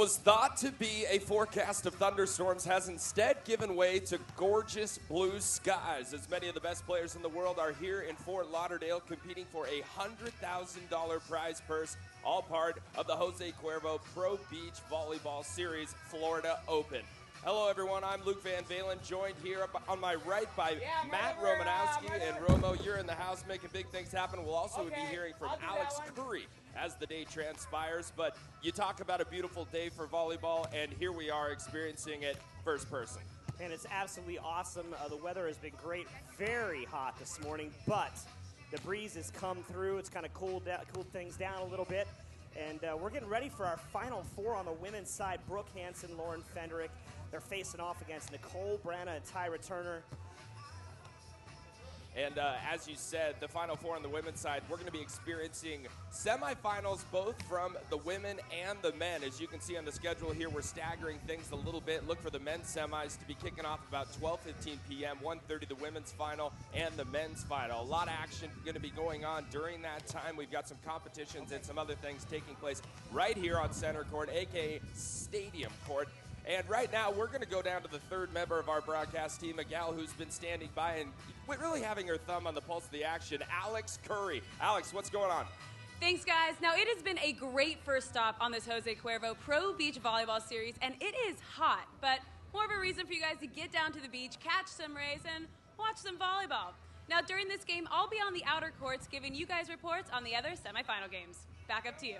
was thought to be a forecast of thunderstorms has instead given way to gorgeous blue skies, as many of the best players in the world are here in Fort Lauderdale competing for a $100,000 prize purse, all part of the Jose Cuervo Pro Beach Volleyball Series Florida Open. Hello, everyone. I'm Luke Van Valen, joined here on my right by Matt Romanowski. And Romo, you're in the house making big things happen. We'll also be hearing from Alex Curry as the day transpires. But you talk about a beautiful day for volleyball, and here we are experiencing it first person. And it's absolutely awesome. The weather has been great, very hot this morning, but the breeze has come through. It's kind of cooled things down a little bit. And we're getting ready for our final four on the women's side. Brooke Hanson, Lauren Fendrick. They're facing off against Nicole Branagh and Tyra Turner. And as you said, the Final Four on the women's side, we're going to be experiencing semifinals both from the women and the men. As you can see on the schedule here, we're staggering things a little bit. Look for the men's semis to be kicking off about 12:15 p.m., 1:30 the women's final and the men's final. A lot of action going to be going on during that time. We've got some competitions and some other things taking place right here on center court, a.k.a. Stadium Court. And right now, we're going to go down to the third member of our broadcast team, a gal who's been standing by and really having her thumb on the pulse of the action, Alex Curry. Alex, what's going on? Thanks, guys. Now, it has been a great first stop on this Jose Cuervo Pro Beach Volleyball Series, and it is hot, but more of a reason for you guys to get down to the beach, catch some rays, and watch some volleyball. Now, during this game, I'll be on the outer courts giving you guys reports on the other semifinal games. Back up to you.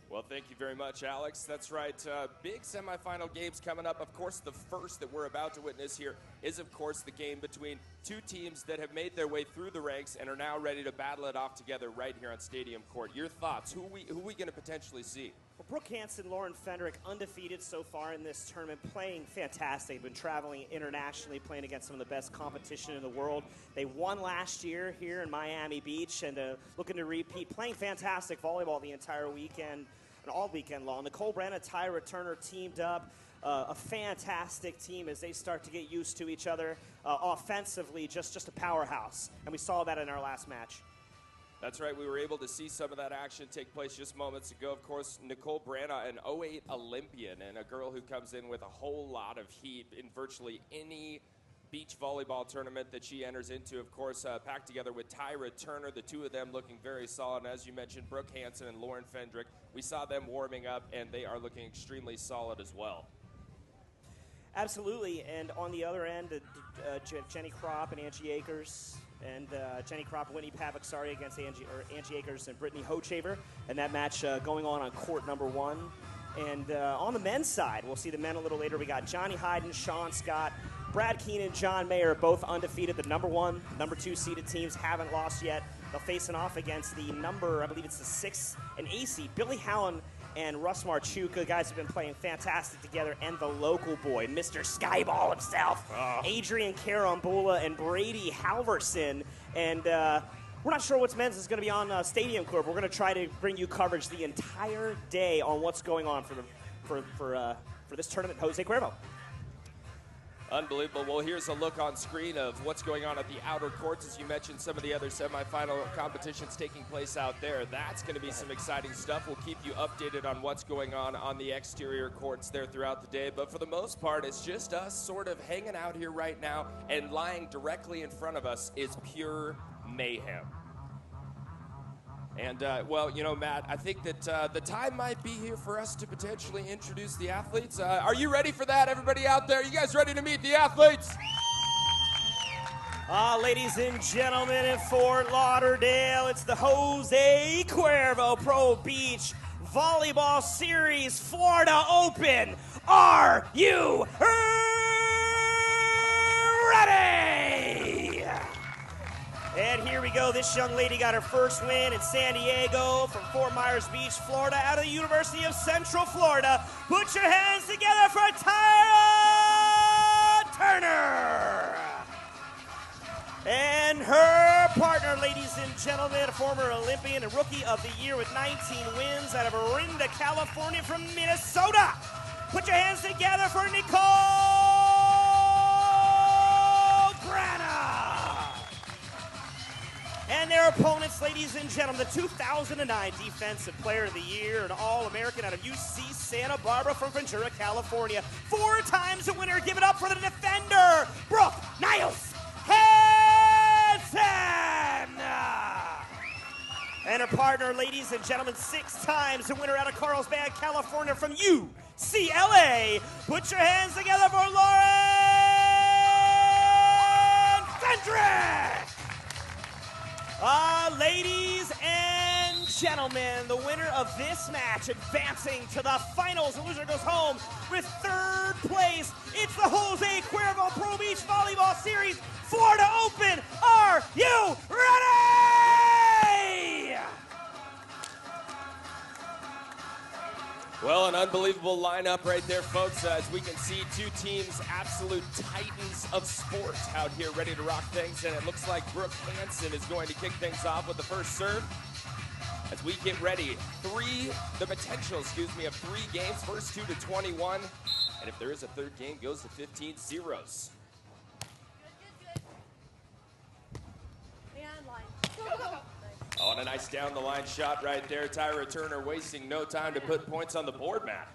Well, thank you very much, Alex. That's right. Big semifinal games coming up. Of course, the first that we're about to witness here is, of course, the game between two teams that have made their way through the ranks and are now ready to battle it off together right here on Stadium Court. Your thoughts? Who are we going to potentially see? Well, Brooke Hanson, Lauren Fendrick, undefeated so far in this tournament, playing fantastic. Been traveling internationally, playing against some of the best competition in the world. They won last year here in Miami Beach and looking to repeat, playing fantastic volleyball the entire weekend and all weekend long. Nicole Branagh, Tyra Turner teamed up. A fantastic team as they start to get used to each other. Offensively, just a powerhouse. And we saw that in our last match. That's right. We were able to see some of that action take place just moments ago. Of course, Nicole Branagh, an 08 Olympian and a girl who comes in with a whole lot of heat in virtually any beach volleyball tournament that she enters into. Of course, packed together with Tyra Turner, the two of them looking very solid. And as you mentioned, Brooke Hanson and Lauren Fendrick, we saw them warming up, and they are looking extremely solid as well. Absolutely. And on the other end, Jenny Kropp and Angie Akers. And Jenny Kropp, Whitney Pavak, against Angie Akers and Brittany Hochaver. And that match going on court number one. And on the men's side, we'll see the men a little later. We got Johnny Hyden, Sean Scott, Brad Keenan, John Mayer, both undefeated. The number one, number two seeded teams haven't lost yet. They'll face off against the number, I believe it's the 6 and AC, Billy Howland and Russ Marchuka. Guys have been playing fantastic together. And the local boy, Mr. Skyball himself, Adrian Karambula and Brady Halverson. And we're not sure what's men's is going to be on Stadium Court. We're going to try to bring you coverage the entire day on what's going on for this tournament, Jose Cuervo. Unbelievable. Well, here's a look on screen of what's going on at the outer courts. As you mentioned, some of the other semifinal competitions taking place out there. That's going to be some exciting stuff. We'll keep you updated on what's going on the exterior courts there throughout the day. But for the most part, it's just us sort of hanging out here right now, and lying directly in front of us is pure mayhem. And, well, you know, Matt, I think that the time might be here for us to potentially introduce the athletes. Are you ready for that, everybody out there? You guys ready to meet the athletes? Ladies and gentlemen, in Fort Lauderdale, it's the Jose Cuervo Pro Beach Volleyball Series Florida Open. Are you ready? And here we go. This young lady got her first win in San Diego from Fort Myers Beach, Florida, out of the University of Central Florida. Put your hands together for Tyra Turner. And her partner, ladies and gentlemen, a former Olympian and Rookie of the Year with 19 wins out of Orinda, California from Minnesota. Put your hands together for Nicole Branagh. And their our opponents, ladies and gentlemen, the 2009 Defensive Player of the Year and All-American out of UC Santa Barbara from Ventura, California. 4 times a winner. Give it up for the defender, Brooke Hanson! And her partner, ladies and gentlemen, 6 times a winner out of Carlsbad, California from UCLA. Put your hands together for Lauren Fendrick! Ladies and gentlemen, the winner of this match advancing to the finals. The loser goes home with 3rd place. It's the Jose Cuervo Pro Beach Volleyball Series. Florida Open. Are you ready? Well, an unbelievable lineup right there, folks. As we can see, 2 teams, absolute titans of sport out here ready to rock things. And it looks like Brooke Hanson is going to kick things off with the first serve. As we get ready, the potential, of 3 games. First 2 to 21. And if there is a 3rd game, goes to 15 zeros. Oh, and a nice down-the-line shot right there. Tyra Turner wasting no time to put points on the board, Matt.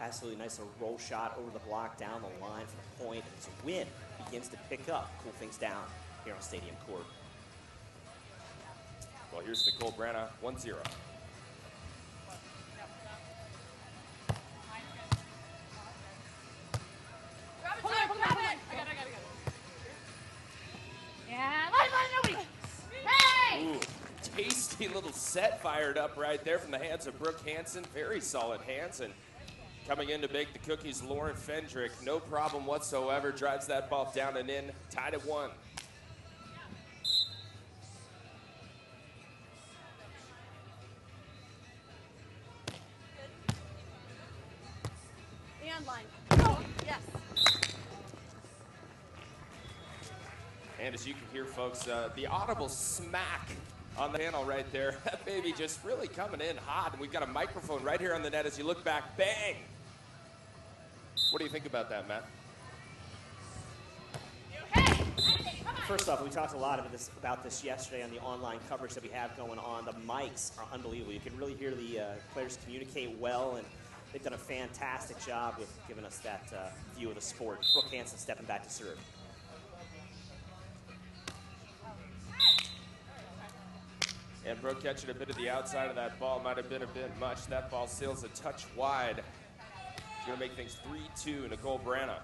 Absolutely nice little roll shot over the block, down the line for the point. As a win begins to pick up, cool things down here on Stadium Court. Well, here's Nicole Branagh, 1-0. Ooh, tasty little set fired up right there from the hands of Brooke Hanson. Very solid hands. And coming in to bake the cookies, Lauren Fendrick. No problem whatsoever. Drives that ball down and in. Tied at 1. Yes. And as you can hear, folks, the audible smack on the panel right there. That baby just really coming in hot. And we've got a microphone right here on the net as you look back. Bang! What do you think about that, Matt? First off, we talked a lot about this yesterday on the online coverage that we have going on. The mics are unbelievable. You can really hear the players communicate well, and they've done a fantastic job with giving us that view of the sport. Brooke Hanson stepping back to serve. And Brooke catching a bit of the outside of that ball. Might have been a bit much. That ball sails a touch wide. She's going to make things 3-2, Nicole Branagh.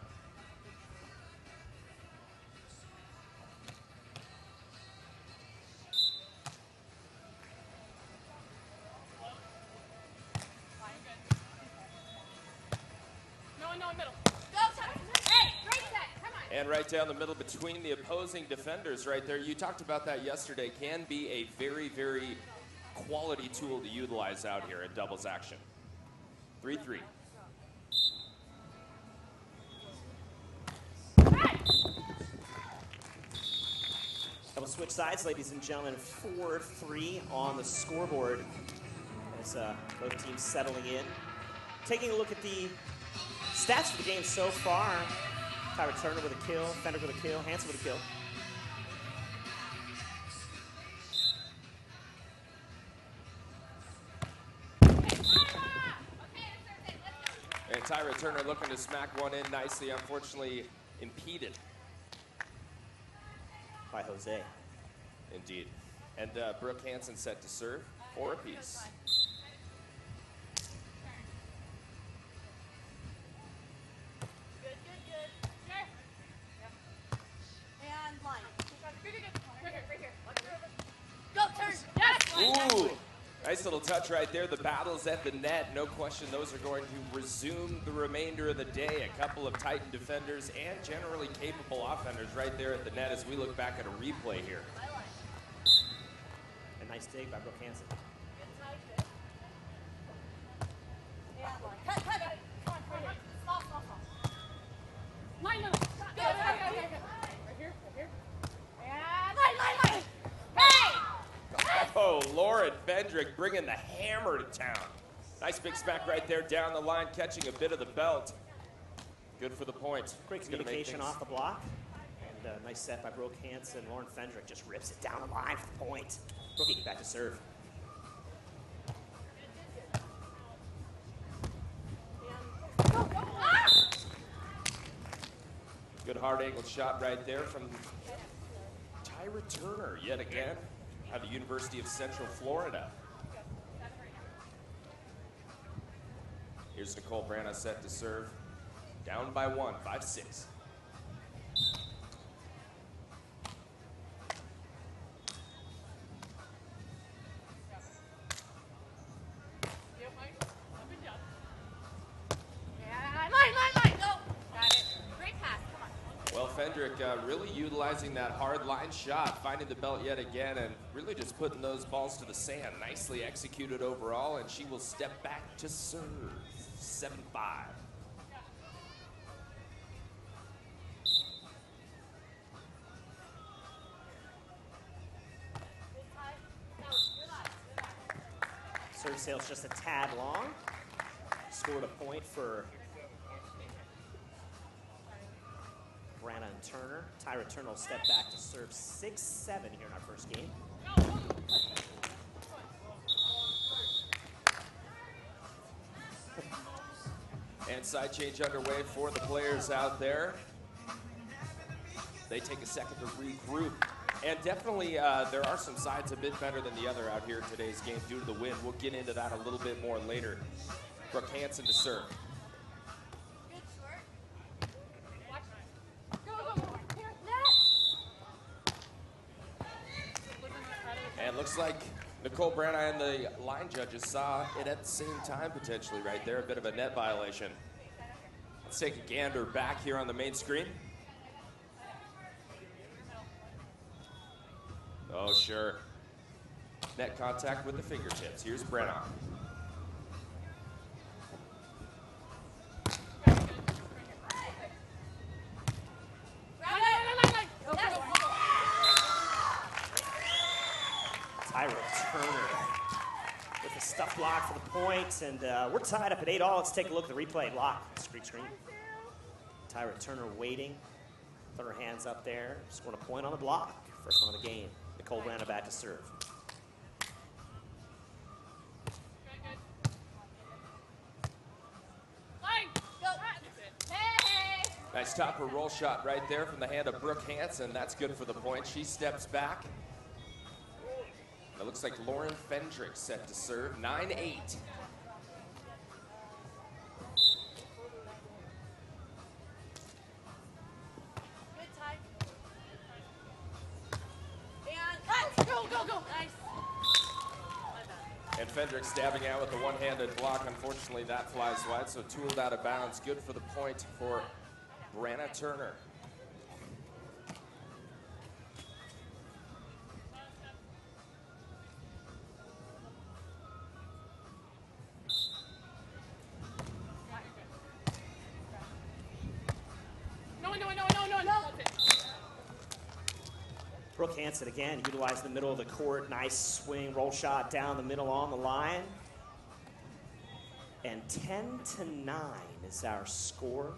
And right down the middle between the opposing defenders right there. You talked about that yesterday. Can be a very, very quality tool to utilize out here in doubles action. 3-3. Double switch sides, ladies and gentlemen. 4-3 on the scoreboard as both teams settling in. Taking a look at the stats for the game so far. Tyra Turner with a kill, Fendrick with a kill, Hanson with a kill. And Tyra Turner looking to smack one in nicely, unfortunately impeded. By Jose. Indeed. And Brooke Hanson set to serve, 4 apiece. Ooh, nice little touch right there. The battle's at the net. No question those are going to resume the remainder of the day. A couple of Titan defenders and generally capable offenders right there at the net as we look back at a replay here. A nice dig by Brooke Hanson. Oh, Lauren Fendrick bringing the hammer to town. Nice big smack right there down the line, catching a bit of the belt. Good for the point. Great communication off the block. And nice set by Brooke Hanson. Lauren Fendrick just rips it down the line for the point. Brookie back to serve. Good hard-angled shot right there from Tyra Turner, yet again, at the University of Central Florida. Here's Nicole Branagh set to serve. Down by 1, 5-6. Well, Fendrick really utilizing that hard line shot, finding the belt yet again, and really just putting those balls to the sand. Nicely executed overall, and she will step back to serve. 7-5. Serve sail's just a tad long. Scored a point for Branagh and Turner. Tyra Turner will step back to serve 6-7 here in our first game. And side change underway for the players out there. They take a second to regroup. And definitely there are some sides a bit better than the other out here in today's game due to the wind. We'll get into that a little bit more later. Brooke Hanson to serve. And looks like Nicole Branagh and the line judges saw it at the same time potentially right there. A bit of a net violation. Let's take a gander back here on the main screen. Oh, sure. Net contact with the fingertips. Here's Branagh. Tyra Turner with a stuff block for the point, and we're tied up at 8-all. Let's take a look at the replay. Block, screen. Tyra Turner waiting, put her hands up there, scored a point on the block. First one of the game. Nicole Branagh back to serve. Nice topper roll shot right there from the hand of Brooke Hanson. That's good for the point. She steps back. It looks like Lauren Fendrick set to serve. 9-8. And Fendrick stabbing out with the one-handed block. Unfortunately, that flies wide, so tooled out of bounds. Good for the point for Brooke Turner. Brooke Hanson again, utilizing the middle of the court. Nice swing, roll shot down the middle on the line. And 10-9 is our score.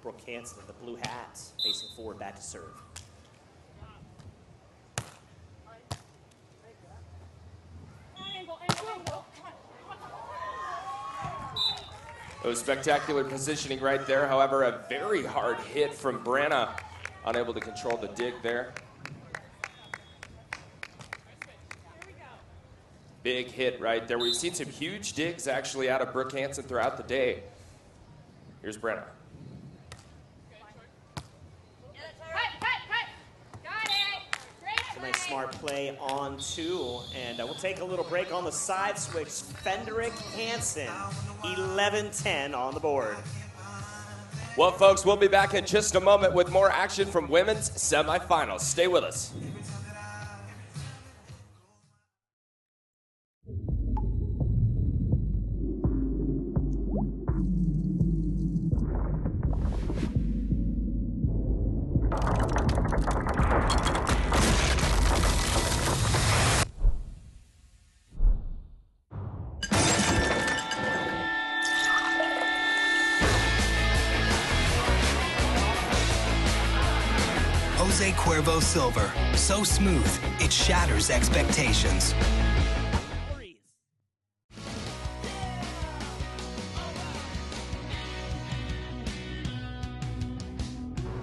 Brooke Hanson in the blue hat, facing forward, back to serve. It was spectacular positioning right there. However, a very hard hit from Branagh. Unable to control the dig there. Big hit right there. We've seen some huge digs actually out of Brooke Hanson throughout the day. Here's Branagh. A nice smart play on two, and we'll take a little break on the side switch. Fendrick Hanson, 11-10 on the board. Well, folks, we'll be back in just a moment with more action from women's semifinals. Stay with us. Cuervo Silver. So smooth, it shatters expectations.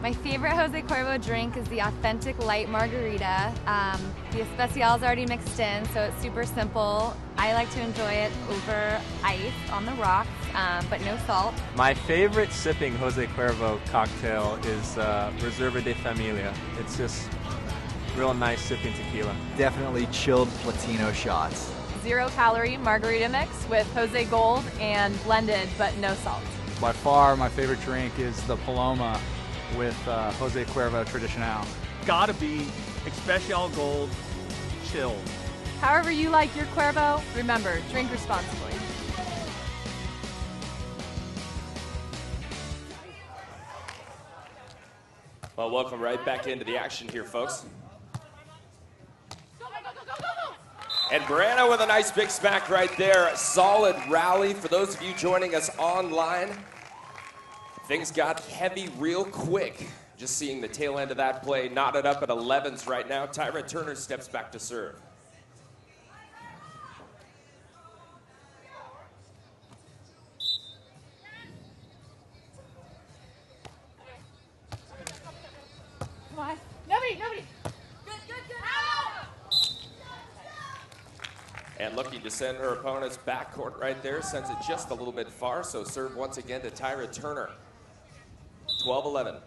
My favorite Jose Cuervo drink is the authentic light margarita. The especial's already mixed in, so it's super simple. I like to enjoy it over ice on the rocks, but no salt. My favorite sipping Jose Cuervo cocktail is Reserva de Familia. It's just real nice sipping tequila. Definitely chilled Platino shots. 0-calorie margarita mix with Jose Gold and blended, but no salt. By far, my favorite drink is the Paloma with Jose Cuervo Tradicional. Gotta be Especial Gold chilled. However you like your Cuervo, remember, drink responsibly. Well, welcome right back into the action here, folks. And Branagh with a nice big smack right there. Solid rally for those of you joining us online. Things got heavy real quick. Just seeing the tail end of that play, knotted up at 11s right now. Tyra Turner steps back to serve. Come on. Nobody. Good. And looking to send her opponent's backcourt right there. Sends it just a little bit far, so serve once again to Tyra Turner. 12-11.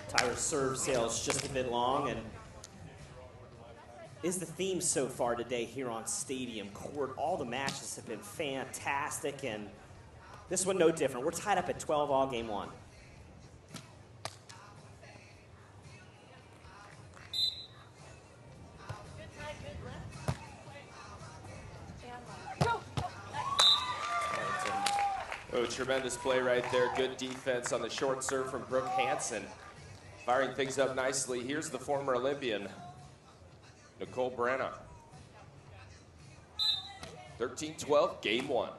Tyra's serve sails just a bit long, and is the theme so far today here on Stadium Court. All the matches have been fantastic, and this one no different. We're tied up at 12 all game one. Oh, tremendous play right there. Good defense on the short serve from Brooke Hanson. Firing things up nicely. Here's the former Olympian, Nicole Branagh. 13-12, game one.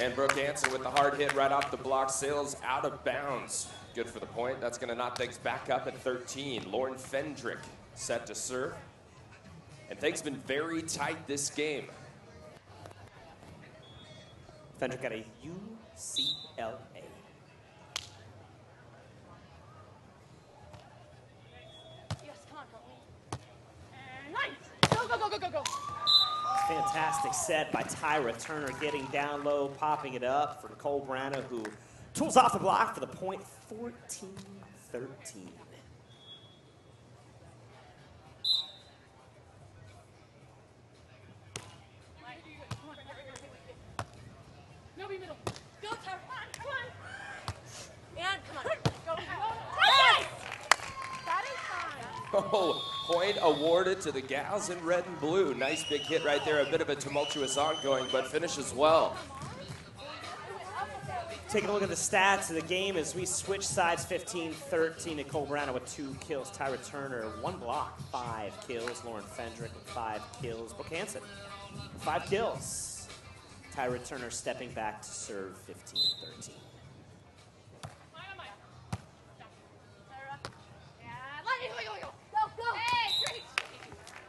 And Brooke Hanson with the hard hit right off the block, sails out of bounds. Good for the point. That's going to knock things back up at 13. Lauren Fendrick set to serve. And things have been very tight this game. Fendrick got a UCLA. Yes, come on, and nice. Go. Fantastic set by Tyra Turner, getting down low, popping it up for Nicole Branagh, who tools off the block for the point. 14-13. Nobody middle. Go, Tyra. Come on. And come on. Go. Nice! That is fine. Oh, point awarded to the gals in red and blue. Nice big hit right there. A bit of a tumultuous ongoing, but finishes well. Taking a look at the stats of the game as we switch sides. 15-13. Nicole Branagh with 2 kills. Tyra Turner 1 block, 5 kills. Lauren Fendrick with 5 kills. Brooke Hanson 5 kills. Tyra Turner stepping back to serve. 15-13.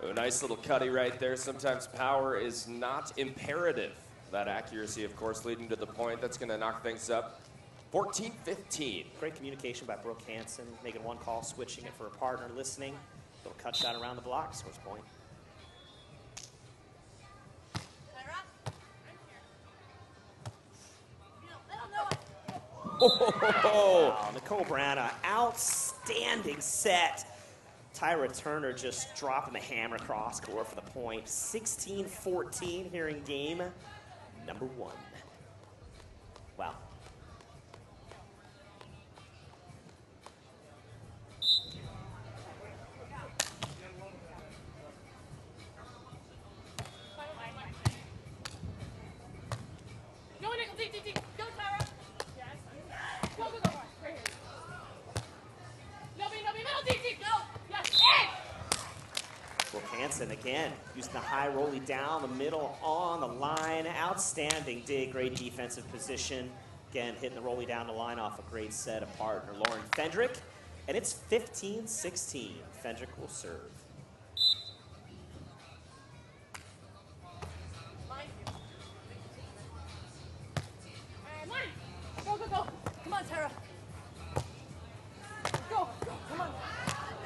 Oh, nice little cutty right there. Sometimes power is not imperative. That accuracy, of course, leading to the point. That's going to knock things up. 14-15. Great communication by Brooke Hanson, making one call, switching it for a partner, listening. Little cut shot around the block, scores point. Oh, Nicole Branagh, outstanding set. Tyra Turner just dropping the hammer across court for the point. 16-14 here in game number 1. Wow. Go, Nicole, go. Hanson again, using the high rolling down the middle on the line. Outstanding dig, great defensive position. Again, hitting the rolling down the line off a great set of partner Lauren Fendrick. And it's 15-16. Fendrick will serve. Go, go, go. Come on, Tyra. Go, go, come on.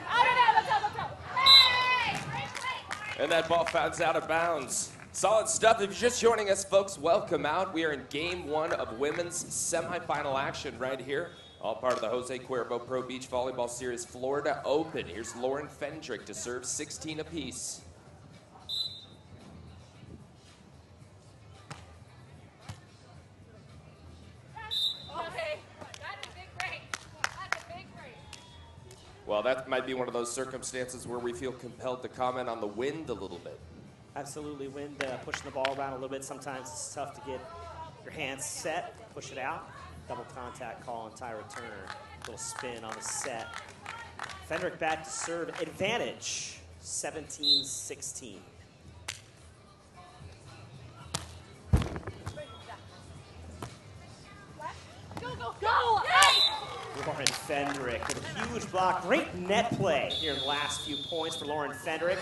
Out. And that ball fouls out of bounds. Solid stuff. If you're just joining us, folks, welcome out. We are in game 1 of women's semifinal action right here. All part of the Jose Cuervo Pro Beach Volleyball Series Florida Open. Here's Lauren Fendrick to serve 16 apiece. Well, that might be one of those circumstances where we feel compelled to comment on the wind a little bit. Absolutely, wind pushing the ball around a little bit. Sometimes it's tough to get your hands set, push it out. Double contact call on Tyra Turner. Little spin on the set. Fendrick back to serve advantage, 17-16. Go, go, go! Hey! Lauren Fendrick with a huge block. Great net play here in the last few points for Lauren Fendrick.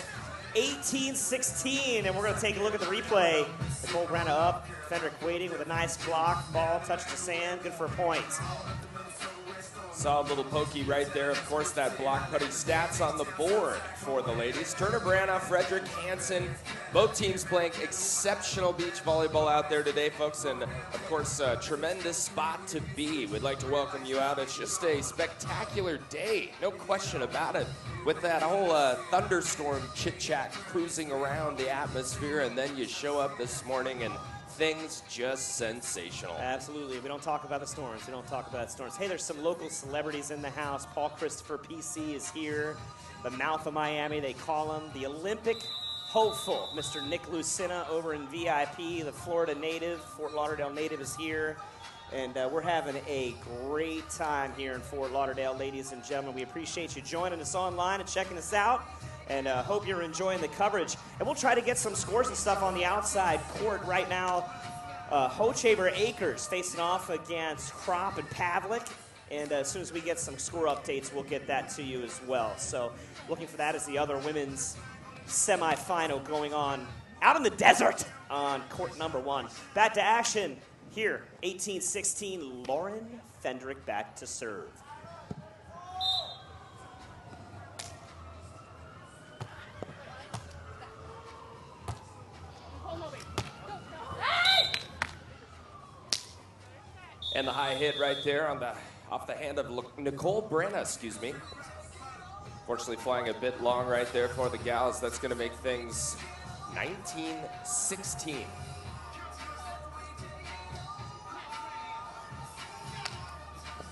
18-16, and we're going to take a look at the replay. Nicole Branagh up, Fendrick waiting with a nice block. Ball touched the sand, good for a point. Solid little pokey right there. Of course, that block putting stats on the board for the ladies. Turner Branagh, Brooke Hanson, both teams playing exceptional beach volleyball out there today, folks. And, of course, a tremendous spot to be. We'd like to welcome you out. It's just a spectacular day, no question about it. With that whole thunderstorm chit-chat cruising around the atmosphere, and then you show up this morning and things just sensational. Absolutely. We don't talk about the storms. We don't talk about storms. Hey, there's some local celebrities in the house. Paul Christopher, PC, is here. The mouth of Miami, they call him. The Olympic hopeful, Mr. Nick Lucina over in VIP. The Florida native, Fort Lauderdale native, is here. And we're having a great time here in Fort Lauderdale, ladies and gentlemen. We appreciate you joining us online and checking us out. And hope you're enjoying the coverage. And we'll try to get some scores and stuff on the outside court right now. Hochaver Acres facing off against Krop and Pavlik. And as soon as we get some score updates, we'll get that to you as well. So looking for that as the other women's semifinal going on out in the desert on court number 1. Back to action here, 18-16, Lauren Fendrick back to serve. And the high hit right there on off the hand of Nicole Branagh, excuse me. Fortunately, flying a bit long right there for the gals. That's going to make things 19-16.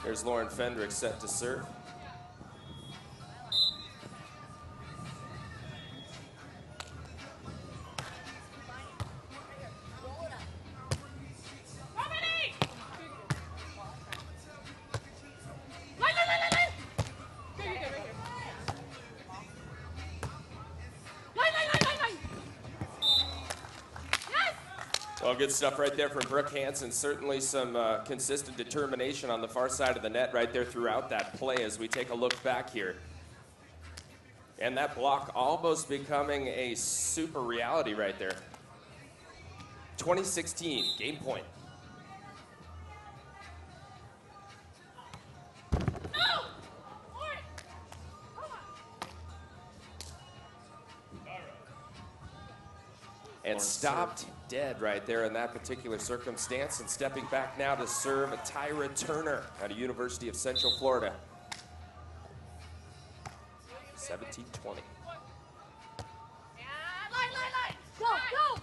There's Lauren Fendrick set to serve. Well, good stuff right there from Brooke Hanson. Certainly some consistent determination on the far side of the net right there throughout that play as we take a look back here. And that block almost becoming a super reality right there. 2016, game point. And stopped dead right there in that particular circumstance. And stepping back now to serve Tyra Turner out of University of Central Florida. 17-20. Line. Go, go.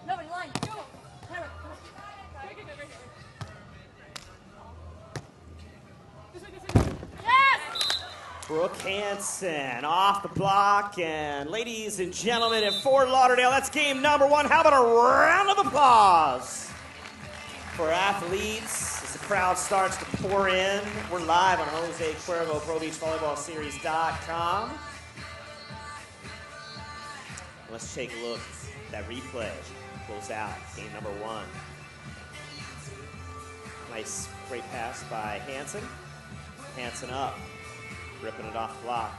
Nobody, line. Go. Tyra, come on. Yes! Brooke Hanson off the block, and ladies and gentlemen in Fort Lauderdale, that's game number 1. How about a round of applause for athletes as the crowd starts to pour in? We're live on Jose Cuervo Pro Beach Volleyball Series.com. Let's take a look at that replay. Close out game number 1. Nice, great pass by Hanson. Hanson up, ripping it off the block.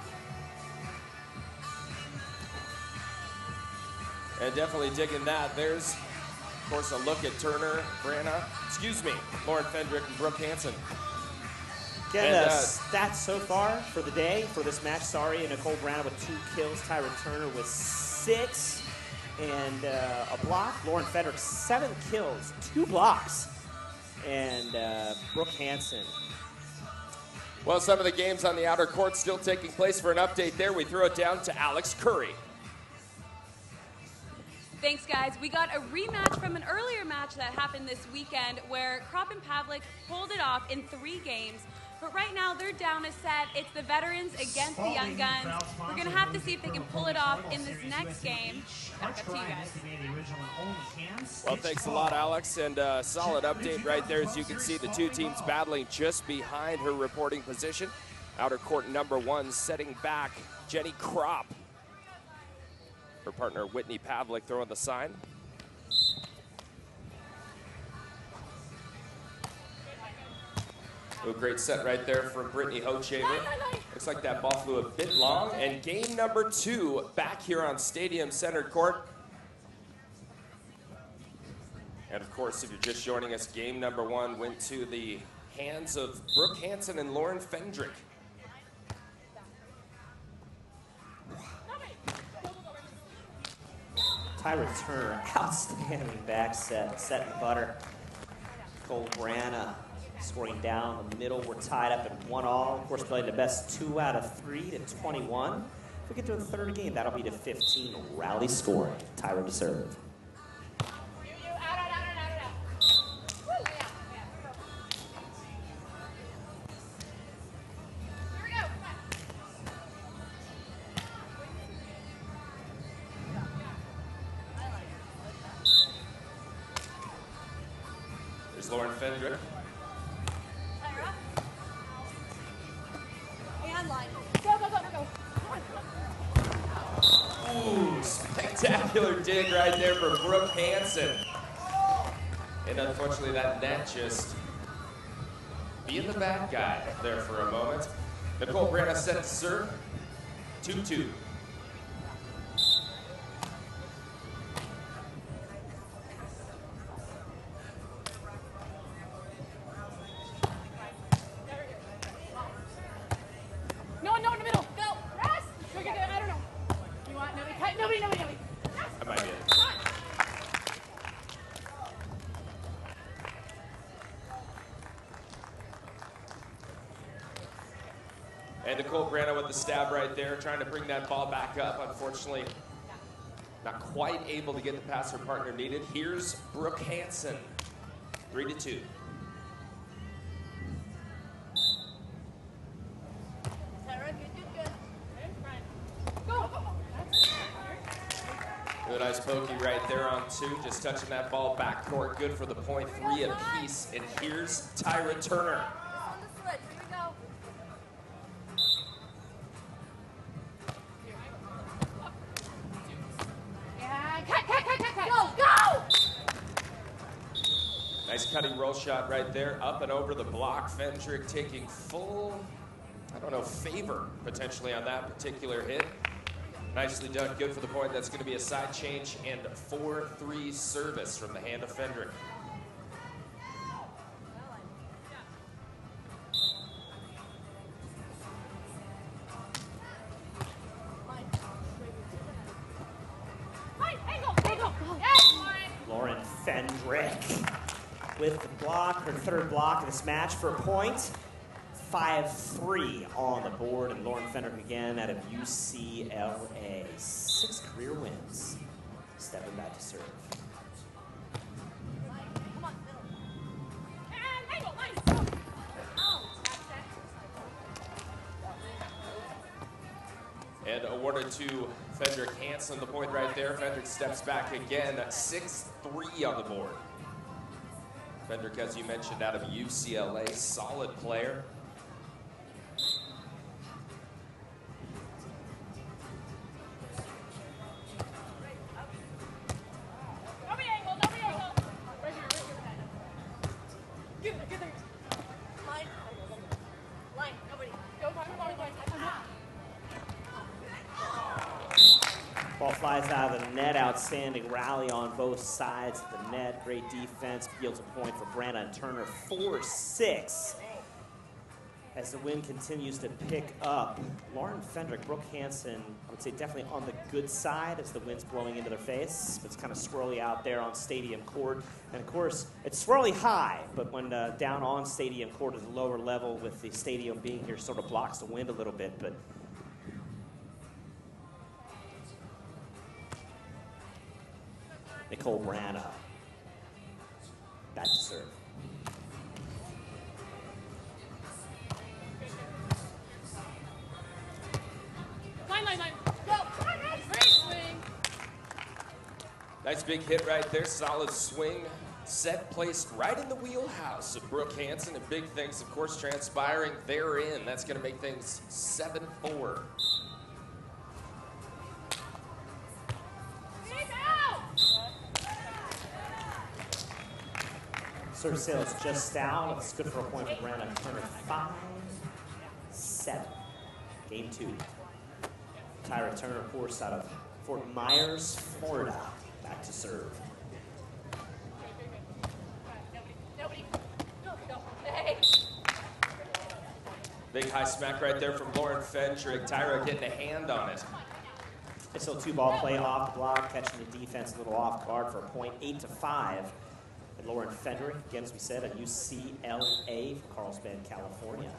And definitely digging that. There's, of course, a look at Turner, Branagh, Lauren Fendrick and Brooke Hanson. Again, stats so far for the day, for this match. Sorry, Nicole Branagh with 2 kills, Tyra Turner with 6 and a block. Lauren Fendrick, 7 kills, 2 blocks. And Brooke Hanson. Well, some of the games on the outer court still taking place. For an update there, we throw it down to Alex Curry. Thanks, guys. We got a rematch from an earlier match that happened this weekend where Krop and Pavlik pulled it off in 3 games. But right now, they're down a set. It's the veterans against the young guns. We're going to have to see if they can pull it off in this next game. Back up to you guys. Well, thanks a lot, Alex, and solid update right there. As you can see, the 2 teams battling just behind her reporting position. Outer court number 1 setting back Jenny Krop. Her partner, Whitney Pavlik, throwing the sign. A great set right there from Brittany Hochaver. Looks like that ball flew a bit long. And game number 2 back here on Stadium Center Court. And of course, if you're just joining us, game number 1 went to the hands of Brooke Hanson and Lauren Fendrick. Tyra Turner, outstanding back set and butter. Nicole Branagh scoring down the middle. We're tied up at 1-all. Of course, playing the best 2 out of 3 to 21. If we get to the 3rd game, that'll be to 15. Rally scoring. Tyra to serve. There's Lauren Fendrick. Ooh, spectacular dig right there for Brooke Hanson. And unfortunately, that net just being the bad guy there for a moment. Nicole Branagh set to serve. 2-2. No, in the middle. Go. Rest. I don't know. You want nobody? Nobody. I might be it. And Nicole Branagh with the stab right there, trying to bring that ball back up. Unfortunately, not quite able to get the pass her partner needed. Here's Brooke Hanson, 3-2. A nice pokey right there on 2, just touching that ball backcourt. Good for the point, 3 apiece. And here's Tyra Turner. Go! Nice cutting roll shot right there, up and over the block. Fendrick taking full, favor potentially on that particular hit. Nicely done, good for the point. That's going to be a side change and 4-3 service from the hand of Fendrick. Lauren Fendrick with the block, her 3rd block of this match for a point. 5-3 on the board, and Lauren Fendrick again out of UCLA. 6 career wins. Stepping back to serve. And awarded to Fendrick Hanson, the point right there. Fendrick steps back again, 6-3 on the board. Fendrick, as you mentioned, out of UCLA, solid player. Ball flies out of the net. Outstanding rally on both sides of the net. Great defense. Yields a point for Branagh and Turner. 4-6. As the wind continues to pick up, Lauren Fendrick, Brooke Hanson, I would say definitely on the good side as the wind's blowing into their face. It's kind of swirly out there on Stadium Court. And of course, it's swirly high, but when down on Stadium Court at the lower level with the stadium being here sort of blocks the wind a little bit. But Nicole Branagh, back to serve. Line. Go. Great swing. Nice big hit right there. Solid swing. Set placed right in the wheelhouse of Brooke Hanson, and big things, of course, transpiring therein. That's going to make things 7-4. Serve sales just down. It's good for a point for Branagh. Turner 5-7. Game 2. Tyra Turner, of course, out of Fort Myers, Florida. Back to serve. Big high smack right there from Lauren Fendrick. Tyra getting a hand on it. It's still 2-ball play off the block, catching the defense a little off guard for a point. 8-5. And Lauren Fendrick, again, as we said, at UCLA from Carlsbad, California.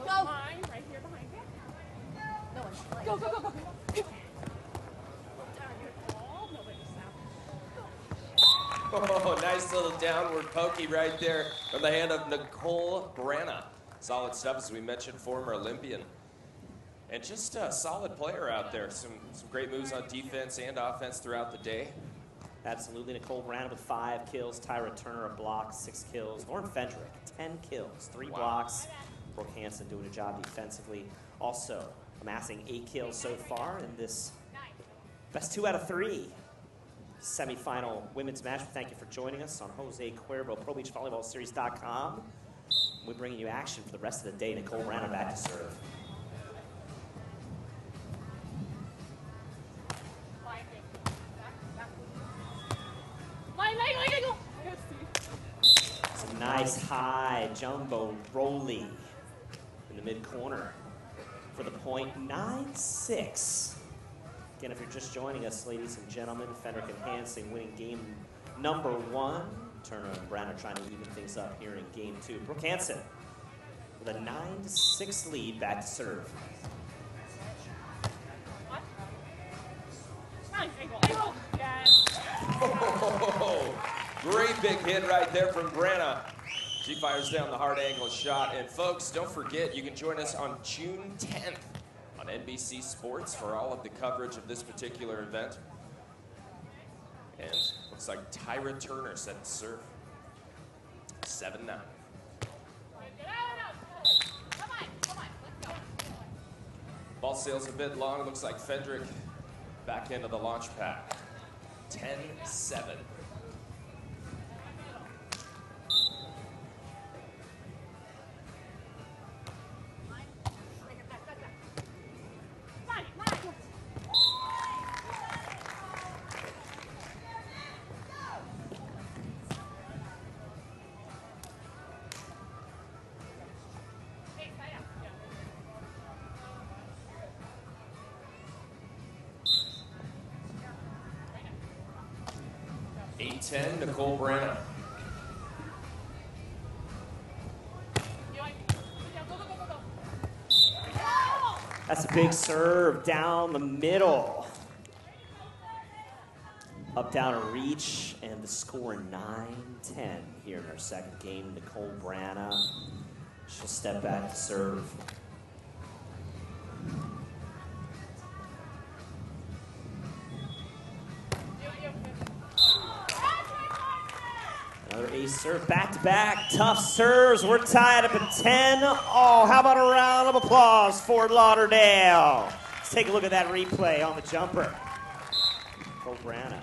Go. Right here behind you. Go. Oh, nice little downward pokey right there from the hand of Nicole Branagh. Solid stuff, as we mentioned, former Olympian. And just a solid player out there. Some great moves on defense and offense throughout the day. Absolutely. Nicole Branagh with 5 kills. Tyra Turner a block, 6 kills. Lauren Fendrick, 10 kills, 3 blocks. Brooke Hanson doing a job defensively. Also amassing 8 kills so far in this best 2 out of 3 semifinal women's match. Thank you for joining us on Jose Cuervo, ProBeachVolleyballSeries.com. We're bringing you action for the rest of the day. Nicole Branagh back to serve. Some nice high jumbo rolly in the mid corner for the point. 9-6. Again, if you're just joining us, ladies and gentlemen, Fendrick and Hanson winning game number 1. Turner and Branagh trying to even things up here in game 2. Brooke Hanson with a 9-6 lead, back to serve. Oh, great big hit right there from Branagh. She fires down the hard angle shot. And folks, don't forget, you can join us on June 10th on NBC Sports for all of the coverage of this particular event. And looks like Tyra Turner set to serve. 7-9. Ball sails a bit long. Looks like Fendrick back into the launch pad. 10-7. Nicole Branagh. That's a big serve down the middle. Up, down, and reach, and the score 9-10 here in our second game. Nicole Branagh, she'll step back to serve. Another ace serve, back-to-back, tough serves. We're tied up at 10. Oh, how about a round of applause, Fort Lauderdale? Let's take a look at that replay on the jumper. Nicole Branagh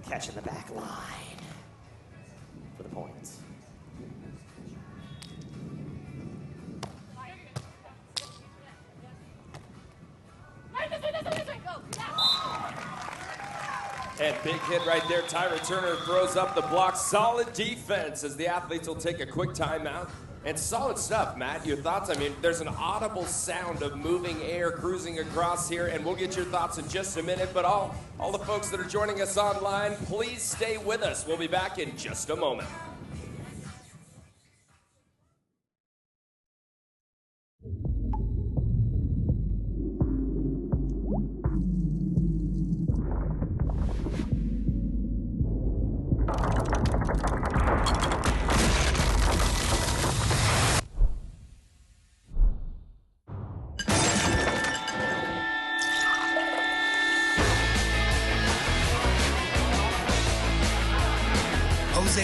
catching the back line for the point. And big hit right there. Tyra Turner throws up the block. Solid defense as the athletes will take a quick timeout. And solid stuff, Matt. Your thoughts? I mean, there's an audible sound of moving air cruising across here, and we'll get your thoughts in just a minute. But all the folks that are joining us online, please stay with us. We'll be back in just a moment.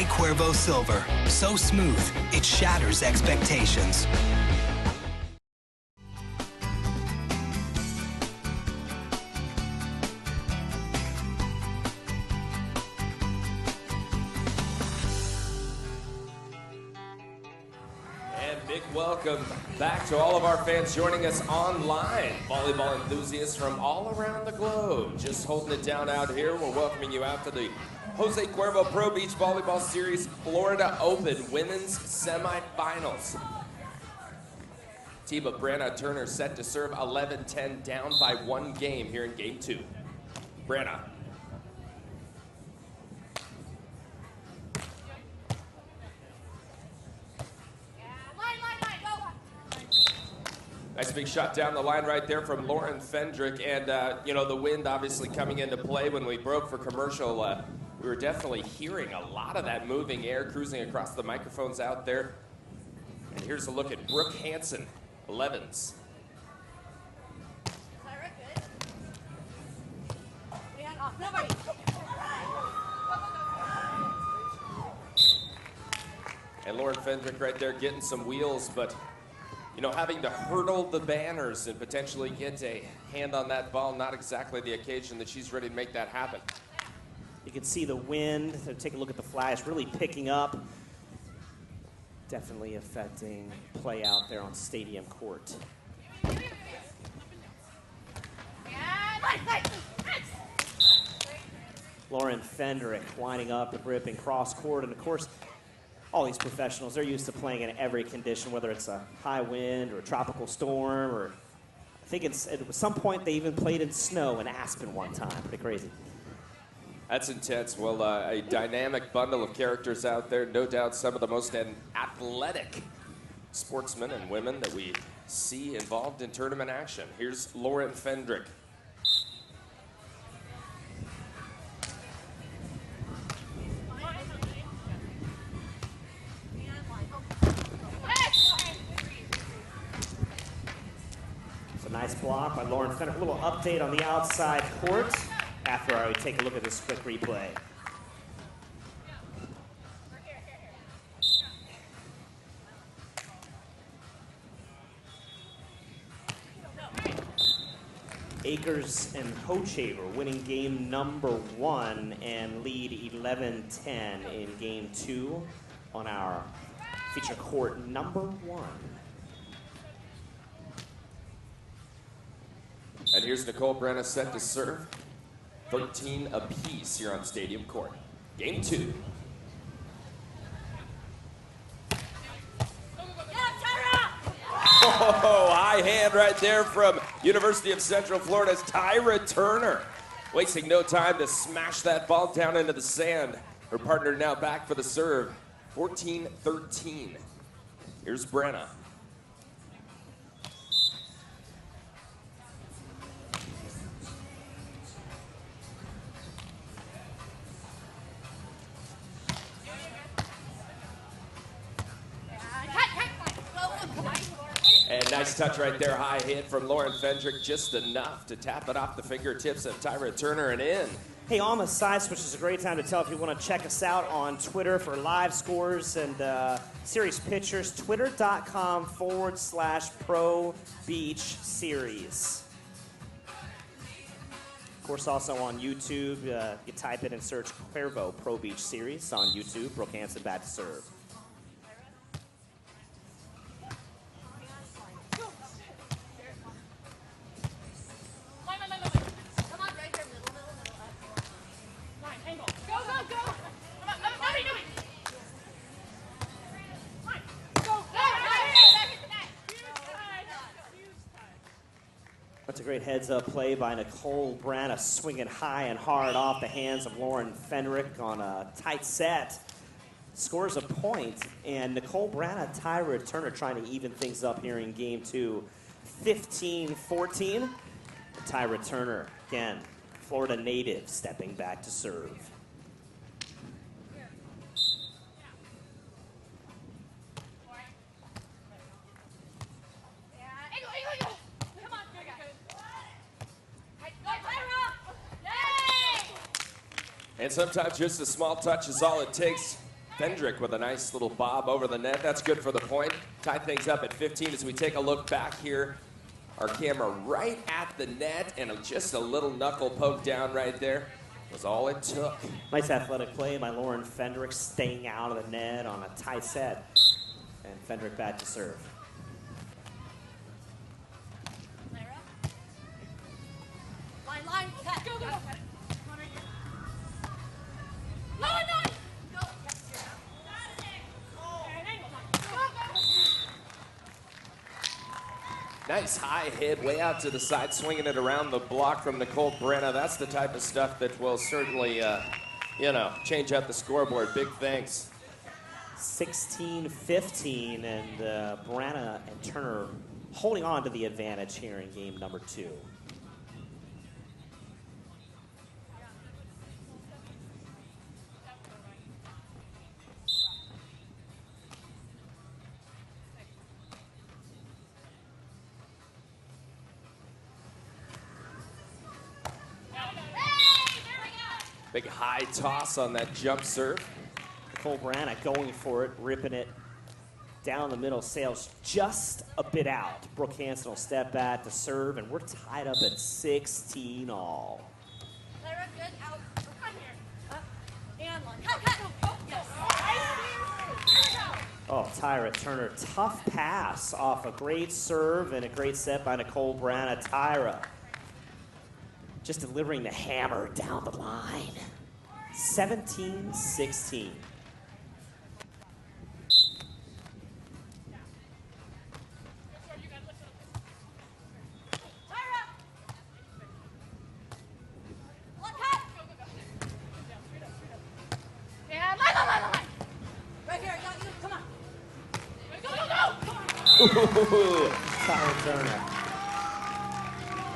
Cuervo silver, so smooth, it shatters expectations. And big welcome back to all of our fans joining us online. Volleyball enthusiasts from all around the globe. Just holding it down out here. We're welcoming you out to the Jose Cuervo Pro Beach Volleyball Series Florida Open Women's Semifinals. Team of Branagh Turner set to serve 11-10 down by 1 game here in game 2. Branagh. Nice big shot down the line right there from Lauren Fendrick. And, you know, the wind obviously coming into play when we broke for commercial. We were definitely hearing a lot of that moving air cruising across the microphones out there. And here's a look at Brooke Hanson, 11s. Tyra, good. Hand off. Nobody. And Lauren Fendrick right there getting some wheels, but, you know, having to hurdle the banners and potentially get a hand on that ball, not exactly the occasion that she's ready to make that happen. You can see the wind. Take a look at the flash, really picking up. Definitely affecting play out there on stadium court. Lauren Fendrick lining up and ripping cross court. And of course, all these professionals, they're used to playing in every condition, whether it's a high wind or a tropical storm, or I think at some point they even played in snow in Aspen one time. Pretty crazy. That's intense. Well, a dynamic bundle of characters out there. No doubt some of the most athletic sportsmen and women that we see involved in tournament action. Here's Lauren Fendrick. It's a nice block by Lauren Fendrick. A little update on the outside court after I take a look at this quick replay. Akers and Hochaver winning game number 1 and lead 11-10 in game 2 on our feature court number 1. And here's Nicole Branagh set to serve. 13 apiece here on stadium court. Game 2. Oh, high hand right there from University of Central Florida's Tyra Turner. Wasting no time to smash that ball down into the sand. Her partner now back for the serve. 14-13. Here's Branagh. And nice touch right there, high hit from Lauren Fendrick, just enough to tap it off the fingertips of Tyra Turner and in. Hey, on the side switch is a great time to tell if you want to check us out on Twitter for live scores and series pictures, twitter.com/Pro Beach Series. Of course, also on YouTube, you type it and search Cuervo Pro Beach Series on YouTube. Brooke Hanson back to serve. great heads-up play by Nicole Branagh, swinging high and hard off the hands of Lauren Fendrick on a tight set. Scores a point, and Nicole Branagh, Tyra Turner trying to even things up here in game 2. 15-14. Tyra Turner, again, Florida native, stepping back to serve. And sometimes just a small touch is all it takes. Fendrick with a nice little bob over the net. That's good for the point. Tie things up at 15 as we take a look back here. Our camera right at the net, and just a little knuckle poke down right there was all it took. Nice athletic play by Lauren Fendrick, staying out of the net on a tight set. And Fendrick back to serve. Line, cut. Go, go, go. No, no. Go. Nice high hit, way out to the side, swinging it around the block from Nicole Branagh. That's the type of stuff that will certainly, change up the scoreboard. Big thanks. 16-15, and Branagh and Turner holding on to the advantage here in game number 2. Big high toss on that jump serve. Nicole Branagh going for it, ripping it down the middle, sails just a bit out. Brooke Hanson will step back to serve, and we're tied up at 16 all. Tyra, good, out. Come here. And one. Cut, cut. Oh, yes. Oh, Tyra Turner, tough pass off a great serve and a great set by Nicole Branagh. Tyra just delivering the hammer down the line. 17-16. Tyra Turner.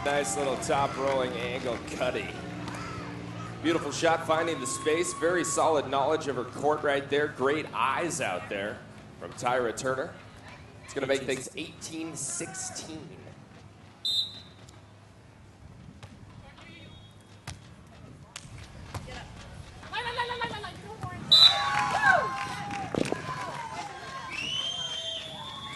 Nice little top rolling angle cutty. Beautiful shot finding the space. Very solid knowledge of her court right there. Great eyes out there from Tyra Turner. It's going to make things 18-16.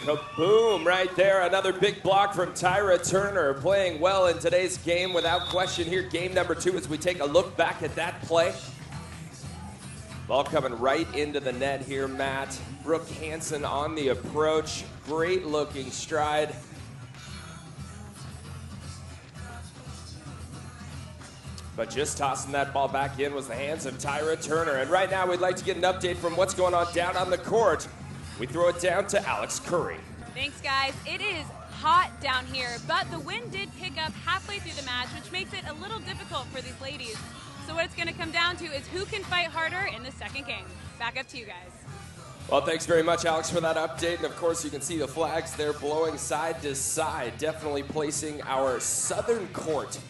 Kaboom right there. Another big block from Tyra Turner, playing well in today's game without question here. Game number 2 as we take a look back at that play. Ball coming right into the net here, Matt. Brooke Hanson on the approach. Great looking stride. But just tossing that ball back in was the hands of Tyra Turner. And right now we'd like to get an update from what's going on down on the court. We throw it down to Alex Curry. Thanks, guys. It is hot down here, but the wind did pick up halfway through the match, which makes it a little difficult for these ladies. So what it's going to come down to is who can fight harder in the second game. Back up to you guys. Well, thanks very much, Alex, for that update. And, of course, you can see the flags there blowing side to side, definitely placing our southern court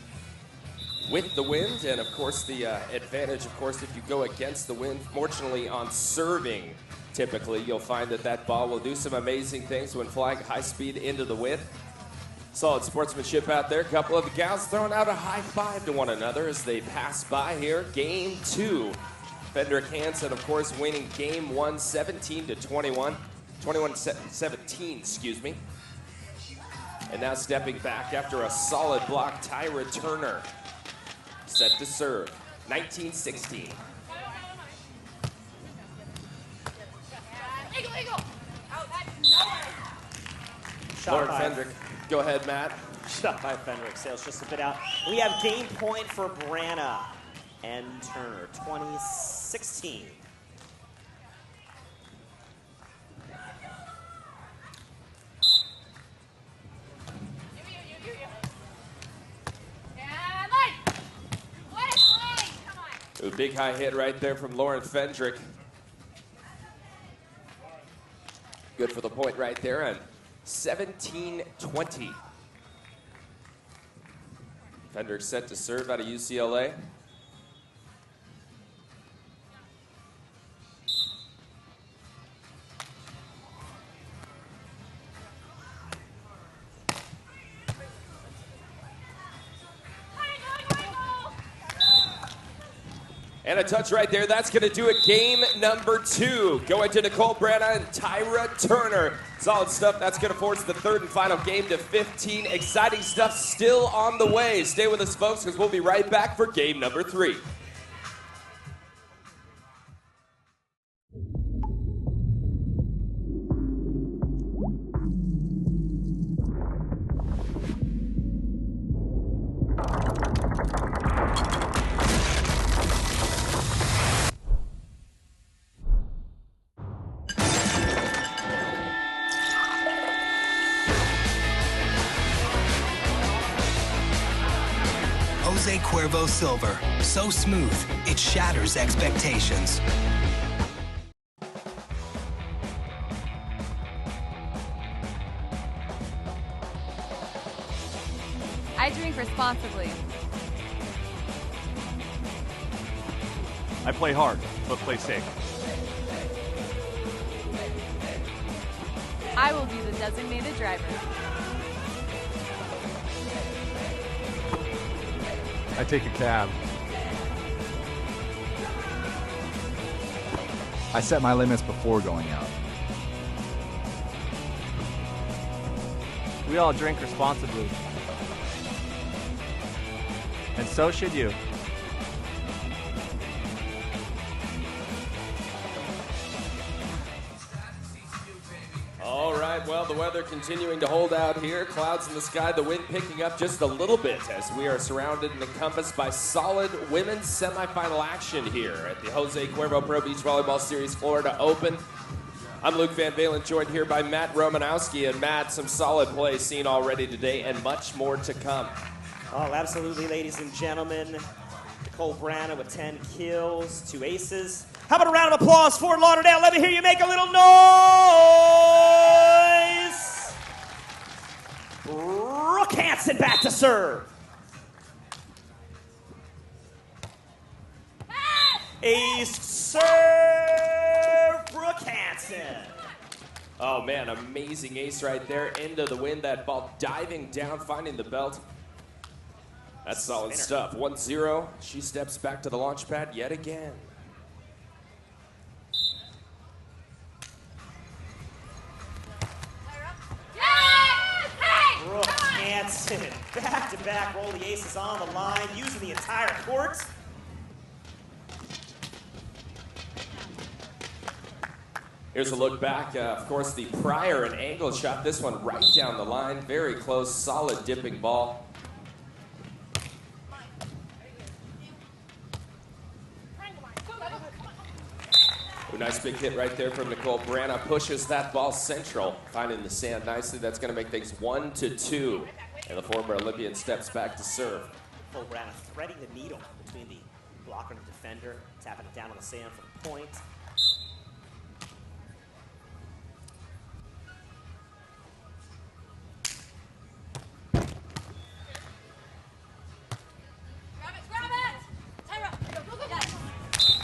with the wind. And, of course, the advantage, of course, if you go against the wind, fortunately on serving, typically, you'll find that that ball will do some amazing things when flying high speed into the wind. Solid sportsmanship out there. A couple of the gals throwing out a high five to one another as they pass by here. Game 2. Fendrick Hanson, of course, winning game 1, 17-21. 21-17, excuse me. And now stepping back after a solid block, Tyra Turner set to serve. 19-16. Lauren Fendrick. Go ahead, Matt. Shot by Fendrick. Sails just a bit out. We have game point for Branagh and Turner. 20-16. big high hit right there from Lauren Fendrick. Good for the point right there, and 17-20. Fendrick set to serve out of UCLA. And a touch right there. That's going to do it. Game number 2. Going to Nicole Branagh and Tyra Turner. Solid stuff. That's going to force the third and final game to 15. Exciting stuff still on the way. Stay with us, folks, because we'll be right back for game number 3. Cuervo silver, so smooth, it shatters expectations. I drink responsibly. I play hard, but play safe. I will be the designated driver. I take a cab. I set my limits before going out. We all drink responsibly. And so should you. All right, well, the weather continuing to hold out here. Clouds in the sky, the wind picking up just a little bit as we are surrounded and encompassed by solid women's semifinal action here at the Jose Cuervo Pro Beach Volleyball Series Florida Open. I'm Luke Van Valen, joined here by Matt Romanowski. And Matt, some solid play seen already today and much more to come. Oh, absolutely, ladies and gentlemen. Nicole Branagh with 10 kills, 2 aces. How about a round of applause for Lauderdale? Let me hear you make a little noise. Brooke Hanson back to serve. Ace serve, Brooke Hanson. Oh, man, amazing ace right there. Into the wind, that ball diving down, finding the belt. That's solid stuff. 1-0. She steps back to the launch pad yet again. Brooke Hanson, back-to-back, roll the aces on the line, using the entire court. Here's a look back. Of course, the prior and angle shot. This one right down the line. Very close, solid dipping ball. Ooh, nice big hit right there from Nicole Branagh. Pushes that ball central, finding the sand nicely. That's going to make things 1-2. And the former Olympian steps back to serve. Nicole Branagh threading the needle between the blocker and the defender, tapping it down on the sand for the point.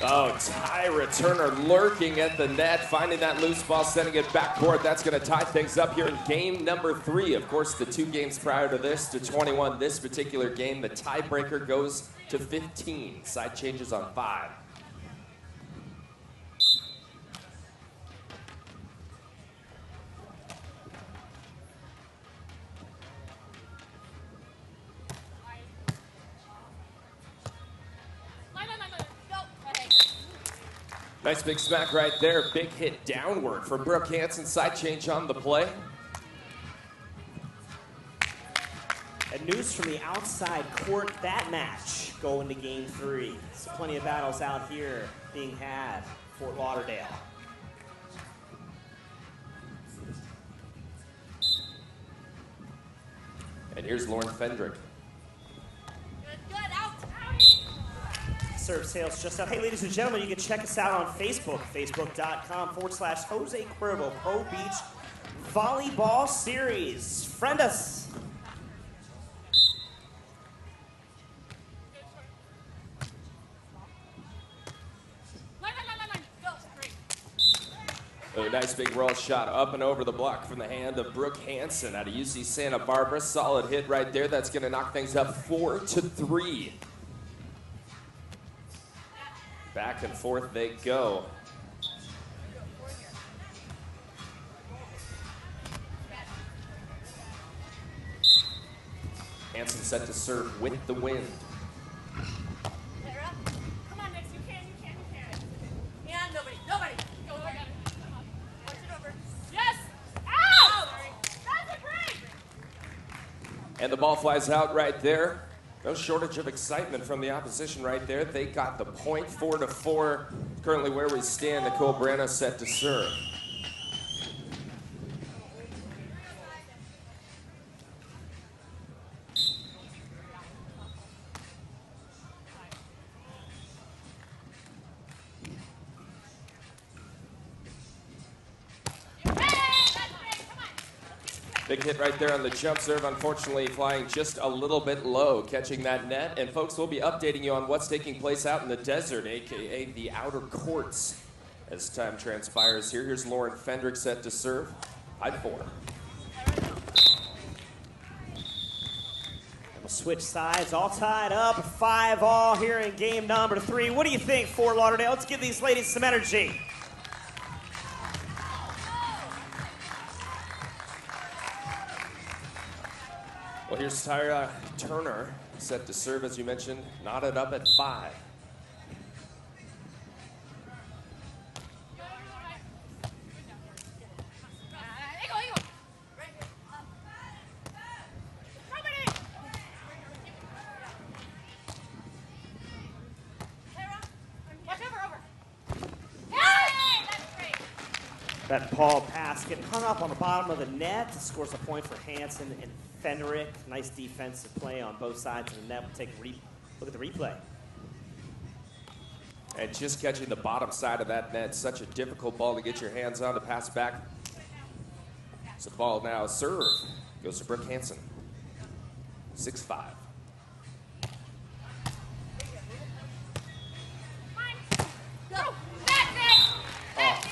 Oh, Tyra Turner lurking at the net, finding that loose ball, sending it backcourt. That's going to tie things up here in game number 3. Of course, the 2 games prior to this to 21. This particular game, the tiebreaker goes to 15. Side changes on 5. Nice big smack right there. Big hit downward for Brooke Hanson. Side change on the play. And news from the outside court, that match going to game 3. So plenty of battles out here being had, Fort Lauderdale. And here's Lauren Fendrick. serve sales just out. Hey, ladies and gentlemen, you can check us out on Facebook, facebook.com/Jose Cuervo Pro Beach Volleyball Series. Friend us. A nice big roll shot up and over the block from the hand of Brooke Hanson out of UC Santa Barbara. Solid hit right there. That's going to knock things up 4-3. Back and forth they go. Hanson set to serve with the wind. Tyra, come on, Nix. You can. Yeah, nobody. Go, I got it. Come on. Watch it over. Yes! Ow! Sorry. That's a break! And the ball flies out right there. No shortage of excitement from the opposition right there. They got the point, 4-4. Currently where we stand, Nicole Branagh set to serve. Big hit right there on the jump serve, unfortunately flying just a little bit low, catching that net. And folks, we'll be updating you on what's taking place out in the desert, aka the outer courts, as time transpires here. Here's Lauren Fendrick set to serve. High 4. And we'll switch sides, all tied up, 5-all here in game number 3. What do you think, Fort Lauderdale? Let's give these ladies some energy. Well, here's Tyra Turner set to serve, as you mentioned, knotted up at 5. That ball pass getting hung up on the bottom of the net. Scores a point for Hanson and Fendrick. Nice defensive play on both sides of the net. We'll take a look at the replay. And just catching the bottom side of that net, such a difficult ball to get your hands on to pass back. So the ball now serve goes to Brooke Hanson. 6-5.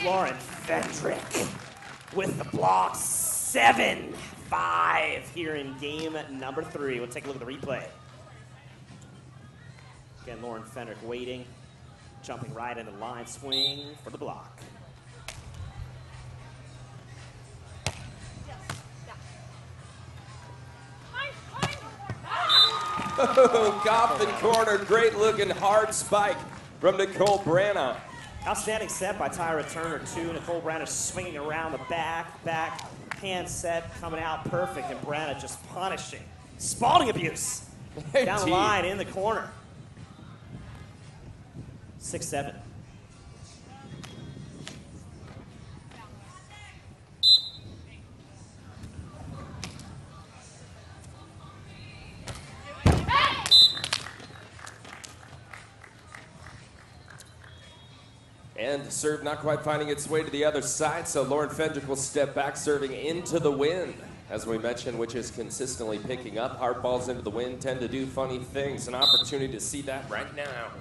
Lauren Fendrick with the block. 7-5 here in game number 3. We'll take a look at the replay. Again, Lauren Fendrick waiting, jumping right into the line, swing for the block. Oh, Goffin corner, great looking hard spike from Nicole Branagh. Outstanding set by Tyra Turner, too. Nicole Branagh swinging around the back hand set, coming out perfect, and Branagh just punishing. Spalding abuse down the line in the corner. 6-7. And the serve not quite finding its way to the other side, so Lauren Fendrick will step back, serving into the wind, as we mentioned, which is consistently picking up. Hard balls into the wind tend to do funny things. An opportunity to see that right now.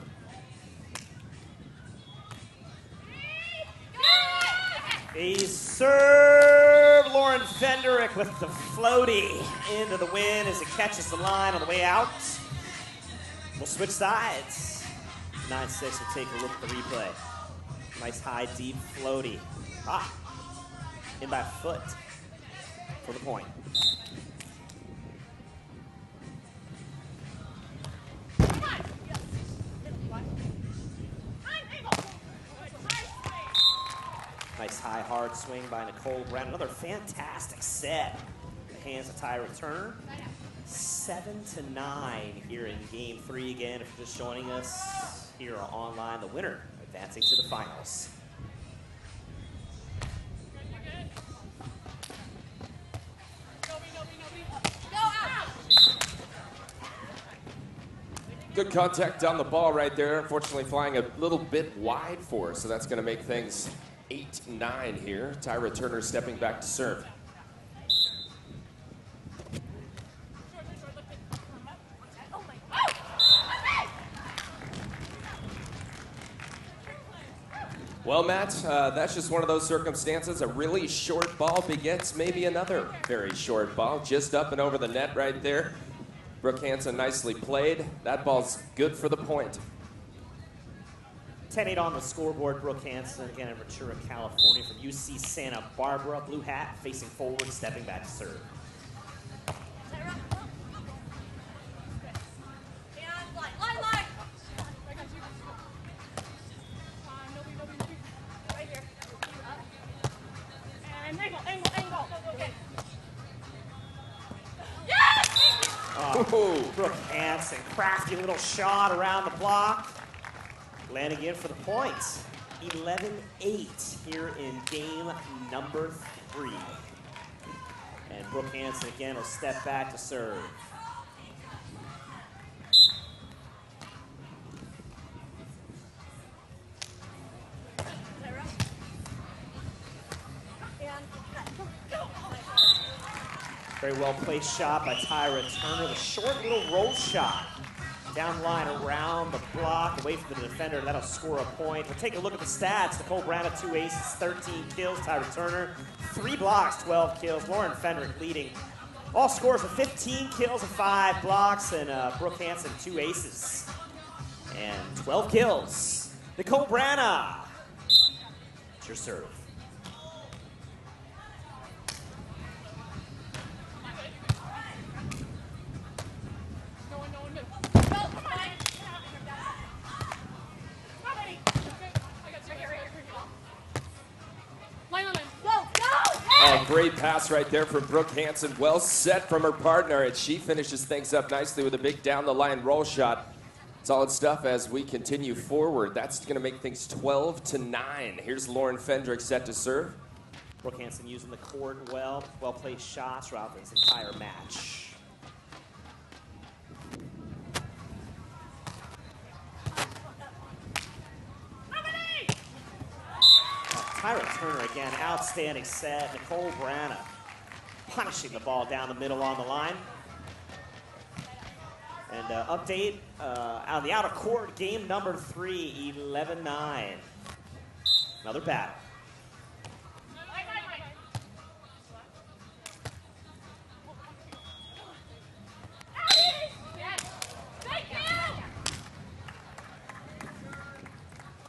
A serve, Lauren Fendrick with the floaty into the wind as it catches the line on the way out. We'll switch sides. 9-6 will take a look at the replay. Nice high, deep floaty. In by foot for the point. Nice high, hard swing by Nicole Branagh. Another fantastic set. The hands of Tyra Turner. 7-9 here in game 3 again. If you're just joining us here online, the winner advancing to the finals. Good contact on the ball right there. Unfortunately, flying a little bit wide for her, so that's going to make things 8-9 here. Tyra Turner stepping back to serve. Well, Matt, that's just one of those circumstances. A really short ball begets maybe another very short ball. Just up and over the net right there. Brooke Hanson nicely played. That ball's good for the point. 10-8 on the scoreboard. Brooke Hanson, again in Ventura, California, from UC Santa Barbara. Blue hat, facing forward, stepping back to serve. Brooke Hanson, crafty little shot around the block. Landing in for the points. 11-8 here in game number 3. And Brooke Hanson again will step back to serve. Very well placed shot by Tyra Turner. The short little roll shot. Down line around the block, away from the defender. That'll score a point. We'll take a look at the stats. Nicole Branagh, 2 aces, 13 kills. Tyra Turner, 3 blocks, 12 kills. Lauren Fendrick leading all scores with 15 kills and 5 blocks. And Brooke Hanson, 2 aces and 12 kills. Nicole Branagh, it's your serve. Oh, great pass right there from Brooke Hanson. Well set from her partner, and she finishes things up nicely with a big down-the-line roll shot. Solid stuff as we continue forward. That's going to make things 12-9. Here's Lauren Fendrick set to serve. Brooke Hanson using the court well. Well-placed shots throughout this entire match. Tyra Turner again, outstanding set. Nicole Branagh punishing the ball down the middle on the line. And update out of the outer court, game number 3, 11-9. Another battle.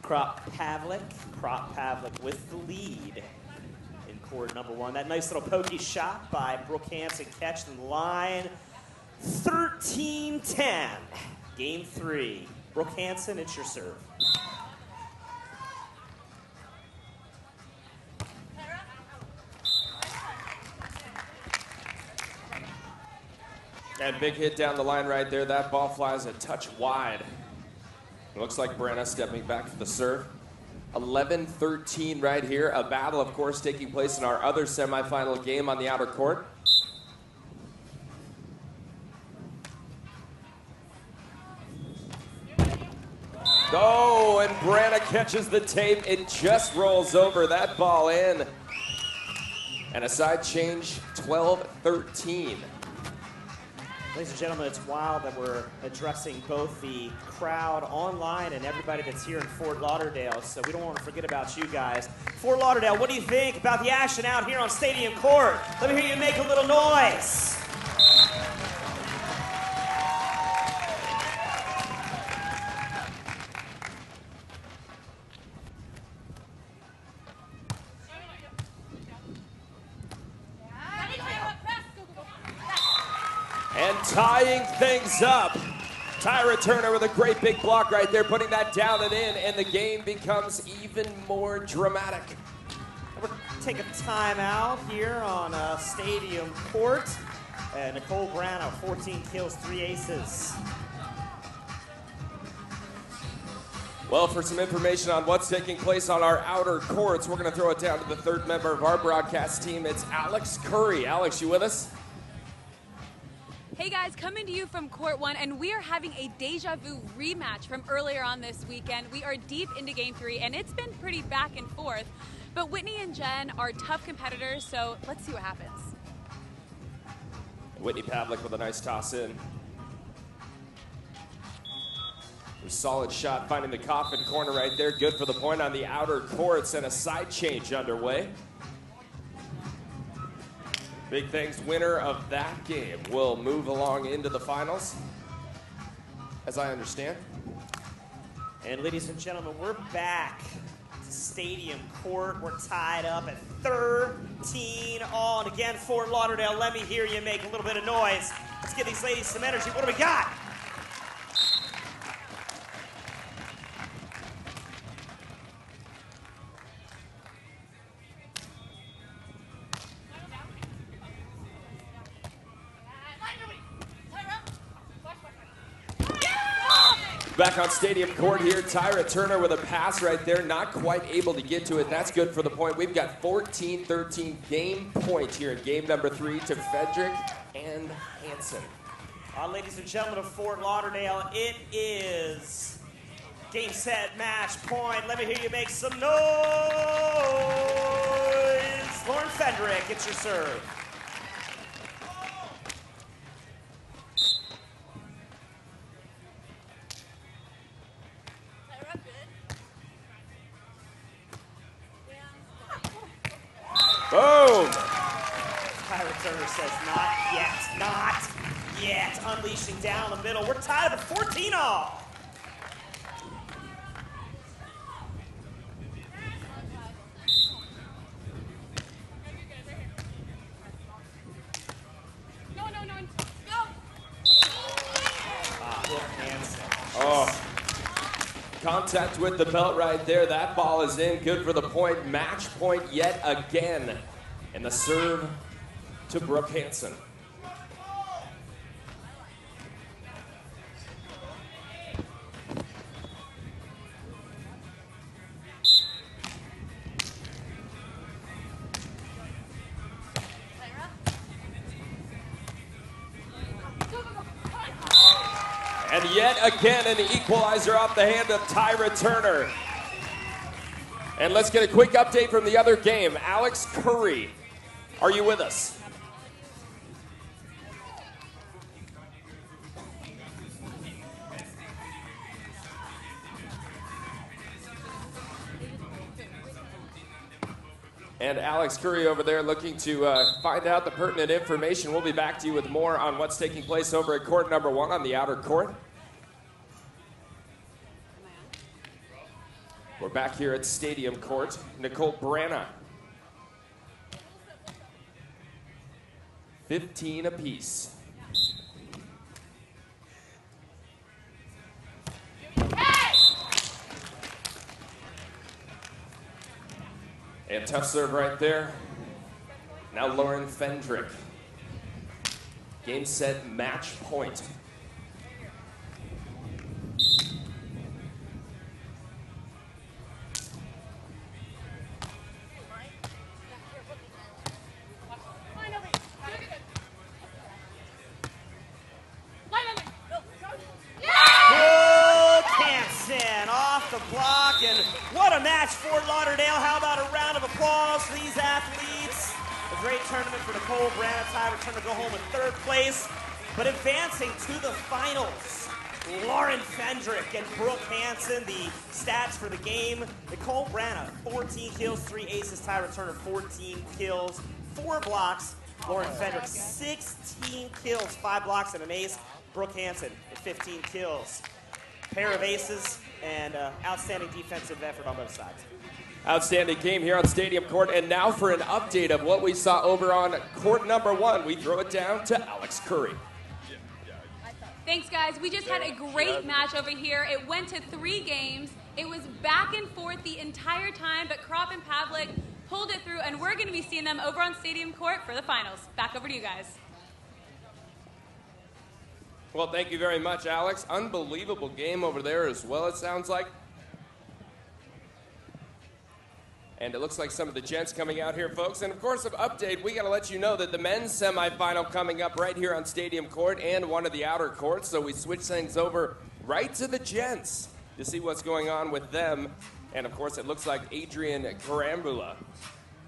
Prop Pavlik with the lead in court number 1. That nice little pokey shot by Brooke Hanson catch the line. 13-10, game 3. Brooke Hanson, it's your serve. That big hit down the line right there. That ball flies a touch wide. It looks like Branagh stepping back for the serve. 11-13 right here. A battle, of course, taking place in our other semifinal game on the outer court. Oh, and Branagh catches the tape. It just rolls over that ball in. And a side change, 12-13. Ladies and gentlemen, it's wild that we're addressing both the crowd online and everybody that's here in Fort Lauderdale, so we don't want to forget about you guys. Fort Lauderdale, what do you think about the action out here on Stadium Court? Let me hear you make a little noise. And tying things up. Tyra Turner with a great big block right there, putting that down and in, and the game becomes even more dramatic. We're taking time out here on Stadium Court. Nicole Branagh, 14 kills, 3 aces. Well, for some information on what's taking place on our outer courts, we're going to throw it down to the third member of our broadcast team. It's Alex Curry. Alex, you with us? Hey guys, coming to you from Court 1, and we are having a deja vu rematch from earlier on this weekend. We are deep into Game 3, and it's been pretty back and forth. But Whitney and Jen are tough competitors, so let's see what happens. Whitney Pavlik with a nice toss in. A solid shot finding the coffin corner right there. Good for the point on the outer courts, and a side change underway. Big things, winner of that game will move along into the finals, as I understand. And ladies and gentlemen, we're back to Stadium Court. We're tied up at 13 all. And again, Fort Lauderdale, let me hear you make a little bit of noise. Let's give these ladies some energy. What do we got? Back on Stadium Court here, Tyra Turner with a pass right there, not quite able to get to it. That's good for the point. We've got 14-13 game point here in game number 3 to Fendrick and Hanson. Ladies and gentlemen of Fort Lauderdale, it is game, set, match, point. Let me hear you make some noise. Lauren Fendrick, it's your serve. Boom! Tyra Turner says, not yet, not yet. Unleashing down the middle. We're tied at 14 all. Brooke Hanson. Oh. Contact with the belt right there. That ball is in. Good for the point. Match point yet again. And the serve to Brooke Hanson. And yet again, an equalizer off the hand of Tyra Turner. And let's get a quick update from the other game. Alex Curry, are you with us? And Alex Curry over there looking to find out the pertinent information. We'll be back to you with more on what's taking place over at court number 1 on the outer court. We're back here at Stadium Court. Nicole Branagh. 15 apiece. And tough serve right there. Now Lauren Fendrick. Game, set, match point. Block, and what a match, Fort Lauderdale. How about a round of applause for these athletes? A great tournament for Nicole Branagh. Tyra Turner go home in 3rd place, but advancing to the finals, Lauren Fendrick and Brooke Hanson. The stats for the game: Nicole Branagh 14 kills, 3 aces. Tyra Turner 14 kills, 4 blocks. Lauren Fendrick 16 kills, 5 blocks and an ace. Brooke Hanson with 15 kills. Pair of aces and outstanding defensive effort on both sides. Outstanding game here on Stadium Court. And now for an update of what we saw over on court number 1, we throw it down to Alex Curry. Thanks, guys. We just had a great match over here. It went to 3 games. It was back and forth the entire time, but Kropp and Pavlik pulled it through, and we're going to be seeing them over on Stadium Court for the finals. Back over to you guys. Well, thank you very much, Alex. Unbelievable game over there as well, it sounds like. And it looks like some of the gents coming out here, folks. And of course, an update, we got to let you know that the men's semifinal coming up right here on Stadium Court and one of the outer courts. So we switch things over right to the gents to see what's going on with them. And of course, it looks like Adrian Carambula,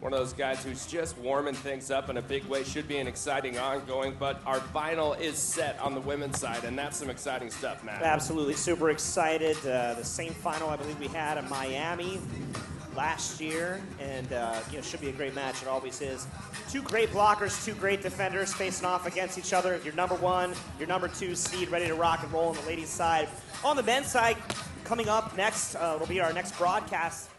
one of those guys who's just warming things up in a big way. Should be an exciting ongoing, but our final is set on the women's side, and that's some exciting stuff, Matt. Absolutely, super excited. The same final I believe we had in Miami last year, and should be a great match. It always is. Two great blockers, two great defenders facing off against each other. Your number one, your number two seed ready to rock and roll on the ladies' side. On the men's side, coming up next will be our next broadcast